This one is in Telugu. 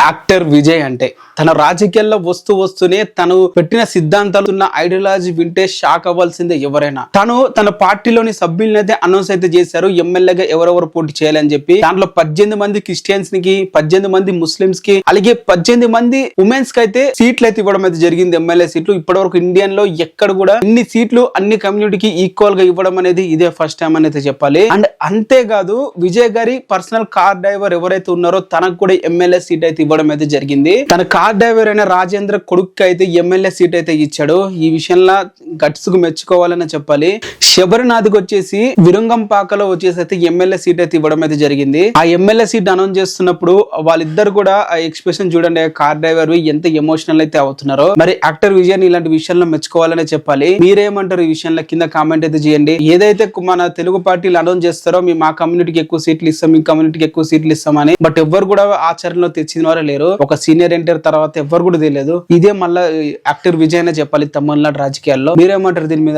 యాక్టర్ విజయ్ అంటే తన రాజకీయాల్లో వస్తూనే తను పెట్టిన సిద్ధాంతాలు ఉన్న ఐడియాలజీ వింటే షాక్ అవ్వాల్సిందే ఎవరైనా. తను తన పార్టీలోని సభ్యులను అయితే అనౌన్స్ అయితే చేశారు, ఎమ్మెల్యేగా ఎవరెవరు పోటీ చేయాలని చెప్పి. దాంట్లో 18 మంది క్రిస్టియన్స్ కి, 18 మంది ముస్లిమ్స్ కి, అలాగే 18 మంది ఉమెన్స్ కి అయితే సీట్లు అయితే ఇవ్వడం అయితే జరిగింది. ఎమ్మెల్యే సీట్లు ఇప్పటి వరకు ఇండియన్ లో ఎక్కడ కూడా ఇన్ని సీట్లు అన్ని కమ్యూనిటీకి ఈక్వల్ గా ఇవ్వడం అనేది ఇదే ఫస్ట్ టైం అని అయితే చెప్పాలి. అండ్ అంతేకాదు విజయ్ గారి పర్సనల్ కార్ డ్రైవర్ ఎవరైతే ఉన్నారో తనకు కూడా ఎమ్మెల్యే సీట్ అయితే ఇవ్వడం అయితే జరిగింది. తన కార్ డ్రైవర్ అయిన రాజేంద్ర కొడుకు అయితే ఎమ్మెల్యే సీట్ అయితే ఇచ్చాడు. ఈ విషయంలో గట్స్ కు మెచ్చుకోవాలని చెప్పాలి. శబరినాథ్కి వచ్చేసి విరుంగంపాకలో వచ్చేసి అయితే ఎమ్మెల్యే సీట్ అయితే ఇవ్వడం అయితే జరిగింది. ఆ ఎమ్మెల్యే సీట్ అనౌన్స్ చేస్తున్నప్పుడు వాళ్ళిద్దరు కూడా ఆ ఎక్స్ప్రెషన్ చూడండి, కార్ డ్రైవర్ ఎంత ఎమోషనల్ అయితే అవుతున్నారో. మరి యాక్టర్ విజయ్ ఇలాంటి విషయంలో మెచ్చుకోవాలనే చెప్పాలి. మీరేమంటారు ఈ విషయంలో కింద కామెంట్ అయితే చేయండి. ఏదైతే మన తెలుగు పార్టీలు అనౌన్స్ చేస్తారో మేము మా కమ్యూనిటీకి ఎక్కువ సీట్లు ఇస్తాం, మీ కమ్యూనిటీకి ఎక్కువ సీట్లు ఇస్తామని, బట్ ఎవ్వరు కూడా ఆచరణలో తెచ్చిన వారే లేరు. ఒక సీనియర్ ఎన్టీఆర్ తర్వాత ఎవ్వరు కూడా తెలియదు. ఇదే మళ్ళీ యాక్టర్ విజయ్ అనే చెప్పాలి తమిళనాడు రాజకీయాల్లో. మీరేమంటారు దీని మీద?